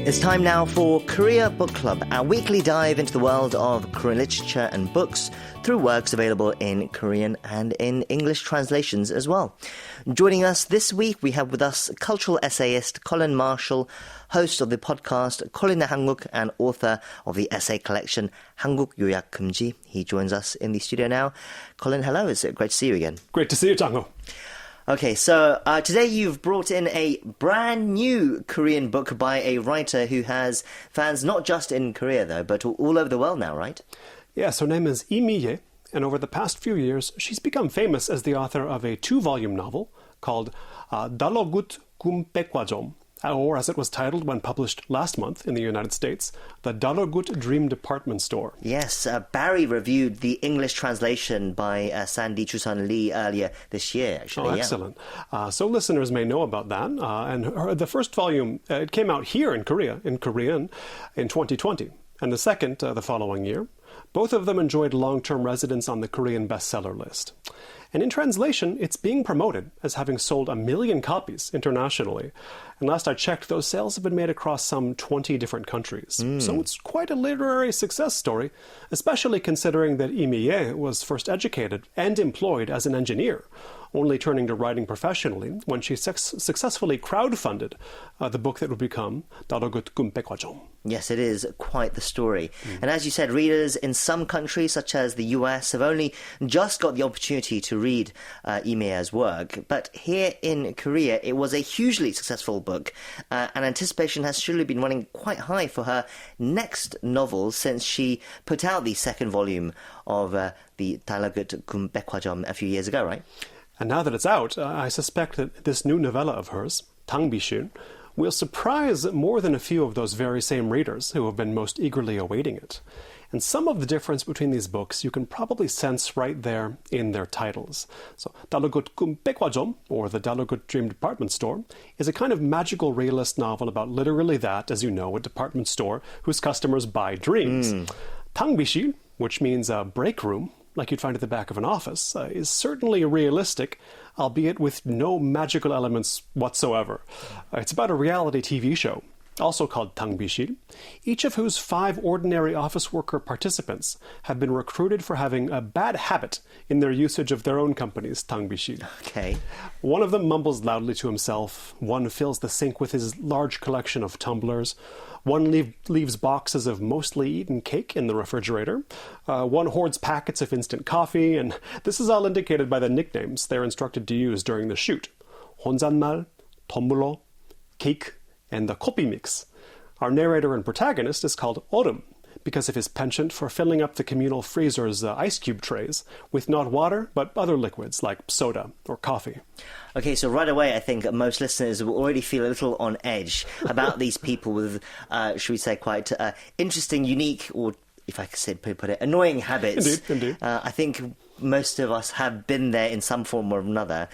It's time now for Korea Book Club, our weekly dive into the world of Korean literature and books through works available in Korean and in English translations as well. Joining us this week, we have with us cultural essayist Colin Marshall, host of the podcast Korea24 한국 and author of the essay collection 한국 요약 금지. He joins us in the studio now. Colin, hello. It's great to see you again. Great to see you, Tango. Okay, so today you've brought in a brand new Korean book by a writer who has fans not just in Korea, though, but all over the world now, right? Yes, her name is Lee Miye, and over the past few years, she's become famous as the author of a 2-volume novel called Dalogut Gumpekwajeom, or as it was titled when published last month in the United States, The Dalogut Dream Department Store. Yes, Barry reviewed the English translation by Sandy Chusan Lee earlier this year, actually. Oh, excellent. So listeners may know about that. The first volume, it came out here in Korea, in Korean, in 2020, and the second the following year. Both of them enjoyed long-term residence on the Korean bestseller list. And in translation, it's being promoted as having sold 1 million copies internationally. And last I checked, those sales have been made across some 20 different countries. So it's quite a literary success story, especially considering that Lee Miye was first educated and employed as an engineer, only turning to writing professionally when she successfully crowdfunded the book that would become Dalogut Gumpekwajeom. Yes, it is quite the story. And as you said, readers in some countries, such as the US, have only just got the opportunity to read Lee Miye's work. But here in Korea, it was a hugely successful book, and anticipation has surely been running quite high for her next novel since she put out the second volume of the Dalogut Gumpekwajeom a few years ago, right? And now that it's out, I suspect that this new novella of hers, 탕비실, will surprise more than a few of those very same readers who have been most eagerly awaiting it. And some of the difference between these books you can probably sense right there in their titles. So, Dalogut Gumpekwajeom, or The Dalogut Dream Department Store, is a kind of magical realist novel about literally that, as you know, a department store whose customers buy dreams. 탕비실, which means a break room, like you'd find at the back of an office, is certainly realistic, albeit with no magical elements whatsoever. It's about a reality TV show, also called 탕비실, each of whose 5 ordinary office worker participants have been recruited for having a bad habit in their usage of their own company's 탕비실. Okay. One of them mumbles loudly to himself, one fills the sink with his large collection of tumblers, one leaves boxes of mostly eaten cake in the refrigerator, one hoards packets of instant coffee, and this is all indicated by the nicknames they're instructed to use during the shoot. 혼잣말, 텀블러, cake, and the kopi mix. Our narrator and protagonist is called 얼음 because of his penchant for filling up the communal freezer's ice cube trays with not water but other liquids like soda or coffee. Okay, so right away I think most listeners will already feel a little on edge about these people with, should we say, quite interesting, unique, or if I could put it, annoying habits. Indeed. I think most of us have been there in some form or another.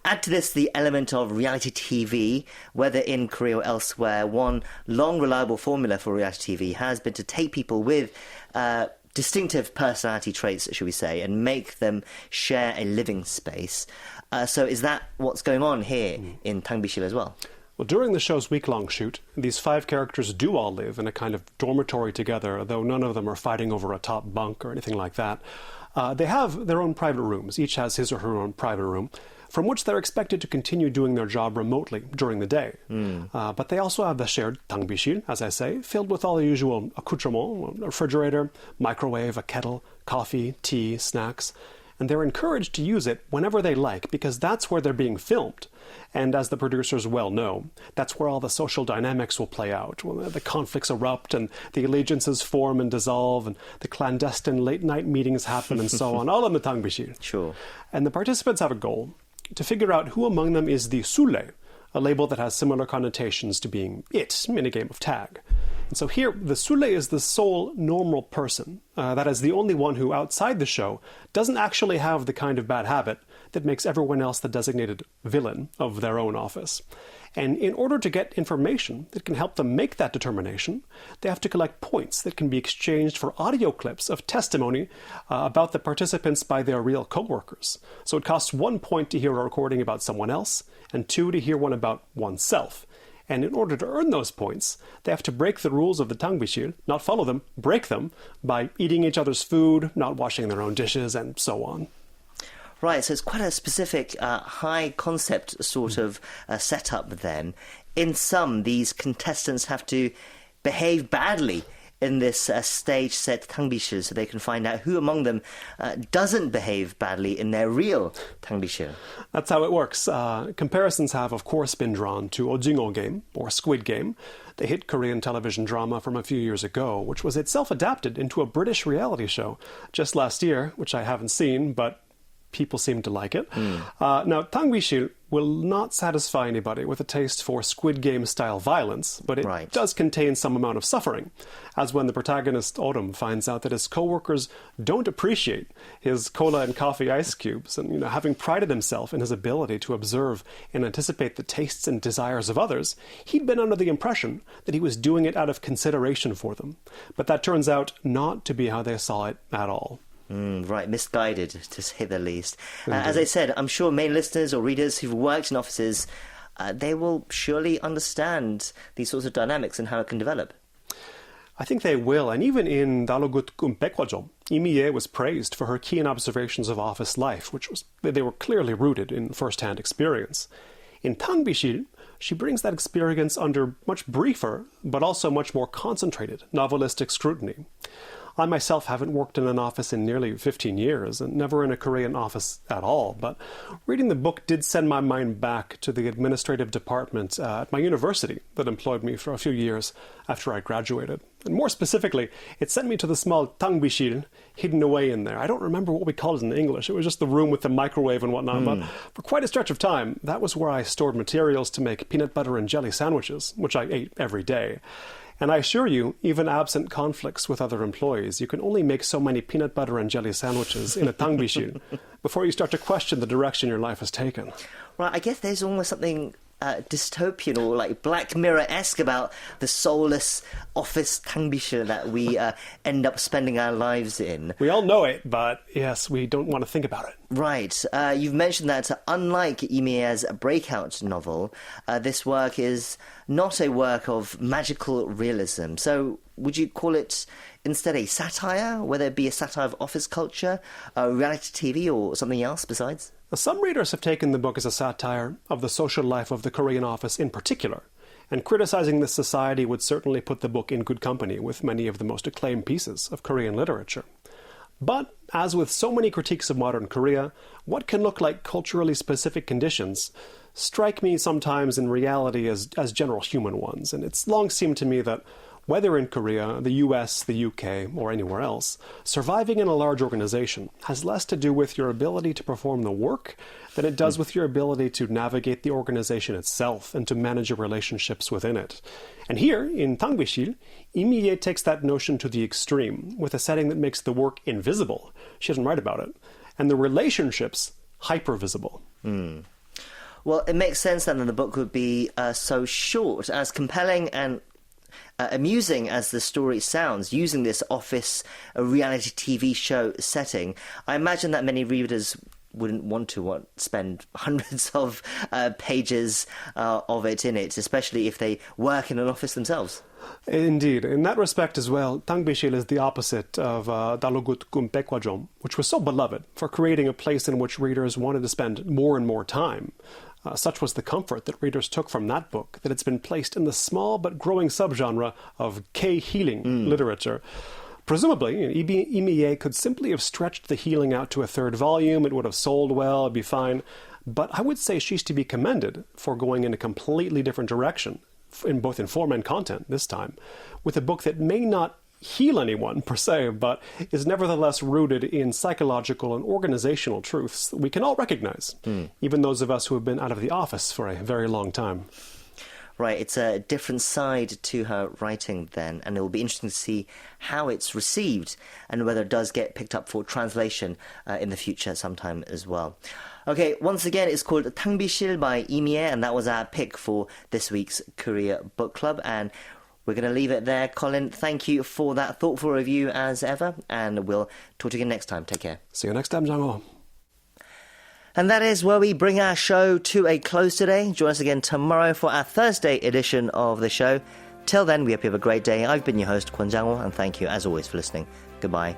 Add to this the element of reality TV, whether in Korea or elsewhere. One long, reliable formula for reality TV has been to take people with distinctive personality traits, should we say, and make them share a living space. So is that what's going on here in 탕비실 as well? Well, during the show's week-long shoot, these 5 characters do all live in a kind of dormitory together, though none of them are fighting over a top bunk or anything like that. They have their own private rooms. Each has his or her own private room, from which they're expected to continue doing their job remotely during the day. But they also have the shared 탕비실, as I say, filled with all the usual accoutrements, a refrigerator, microwave, a kettle, coffee, tea, snacks. And they're encouraged to use it whenever they like, because that's where they're being filmed. And as the producers well know, that's where all the social dynamics will play out. When the conflicts erupt and the allegiances form and dissolve and the clandestine late-night meetings happen and so on, all in the 탕비실. Sure. And the participants have a goal, to figure out who among them is the 술래, a label that has similar connotations to being it in a game of tag. And so here, the 술래 is the sole normal person, that is the only one who, outside the show, doesn't actually have the kind of bad habit that makes everyone else the designated villain of their own office. And in order to get information that can help them make that determination, they have to collect points that can be exchanged for audio clips of testimony about the participants by their real co-workers. So it costs 1 point to hear a recording about someone else, and 2 to hear one about oneself. And in order to earn those points, they have to break the rules of the 탕비실, not follow them, break them, by eating each other's food, not washing their own dishes, and so on. Right, so it's quite a specific, high concept sort of setup then. In some, these contestants have to behave badly in this stage set 탕비실, so they can find out who among them doesn't behave badly in their real 탕비실. That's how it works. Comparisons have, of course, been drawn to 오징어 Game, or Squid Game, the hit Korean television drama from a few years ago, which was itself adapted into a British reality show just last year, which I haven't seen, but people seem to like it. Now, 탕비실 will not satisfy anybody with a taste for Squid Game-style violence, but it does contain some amount of suffering, as when the protagonist, Autumn, finds out that his co-workers don't appreciate his cola and coffee ice cubes, and having prided himself in his ability to observe and anticipate the tastes and desires of others, he'd been under the impression that he was doing it out of consideration for them. But that turns out not to be how they saw it at all. Right, misguided, to say the least. As I said, I'm sure main listeners or readers who've worked in offices, they will surely understand these sorts of dynamics and how it can develop. I think they will, and even in 다루굿 백화점, Lee Miye was praised for her keen observations of office life, they were clearly rooted in first-hand experience. In 탕비실, she brings that experience under much briefer, but also much more concentrated, novelistic scrutiny. I myself haven't worked in an office in nearly 15 years, and never in a Korean office at all, but reading the book did send my mind back to the administrative department at my university that employed me for a few years after I graduated. And more specifically, it sent me to the small 탕비실 hidden away in there. I don't remember what we called it in English. It was just the room with the microwave and whatnot, but for quite a stretch of time, that was where I stored materials to make peanut butter and jelly sandwiches, which I ate every day. And I assure you, even absent conflicts with other employees, you can only make so many peanut butter and jelly sandwiches in a 탕비실 before you start to question the direction your life has taken. Right, I guess there's almost something dystopian or like Black Mirror-esque about the soulless office 탕비실 that we end up spending our lives in. We all know it, but yes, we don't want to think about it. Right. You've mentioned that unlike Lee Miye's breakout novel, this work is not a work of magical realism. So would you call it instead a satire, whether it be a satire of office culture, reality TV, or something else besides? Some readers have taken the book as a satire of the social life of the Korean office in particular, and criticizing this society would certainly put the book in good company with many of the most acclaimed pieces of Korean literature. But, as with so many critiques of modern Korea, what can look like culturally specific conditions strike me sometimes in reality as general human ones, and it's long seemed to me that whether in Korea, the US, the UK, or anywhere else, surviving in a large organization has less to do with your ability to perform the work than it does with your ability to navigate the organization itself and to manage your relationships within it. And here, in 탕비실, Lee Miye takes that notion to the extreme, with a setting that makes the work invisible. She doesn't write about it. And the relationships hyper-visible. Well, it makes sense then that the book would be so short, as compelling and amusing as the story sounds, using this office reality TV show setting. I imagine that many readers wouldn't want to spend hundreds of pages of it in it, especially if they work in an office themselves. Indeed. In that respect as well, 탕비실 is the opposite of 다루굿 백화점, which was so beloved for creating a place in which readers wanted to spend more and more time. Such was the comfort that readers took from that book, that it's been placed in the small but growing subgenre of K-healing literature. Presumably, Lee Miye could simply have stretched the healing out to a third volume, it would have sold well, it'd be fine. But I would say she's to be commended for going in a completely different direction, in both in form and content this time, with a book that may not heal anyone per se, but is nevertheless rooted in psychological and organizational truths that we can all recognize, even those of us who have been out of the office for a very long time. Right, it's a different side to her writing then, and it will be interesting to see how it's received and whether it does get picked up for translation in the future sometime as well. Okay, once again, it's called 탕비실 by Lee Miye, and that was our pick for this week's Korea Book Club, and we're going to leave it there. Colin, thank you for that thoughtful review as ever, and we'll talk to you again next time. Take care. See you next time, 장어. And that is where we bring our show to a close today. Join us again tomorrow for our Thursday edition of the show. Till then, we hope you have a great day. I've been your host, Kwon Jang-woo, and thank you as always for listening. Goodbye.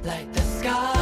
Like the sky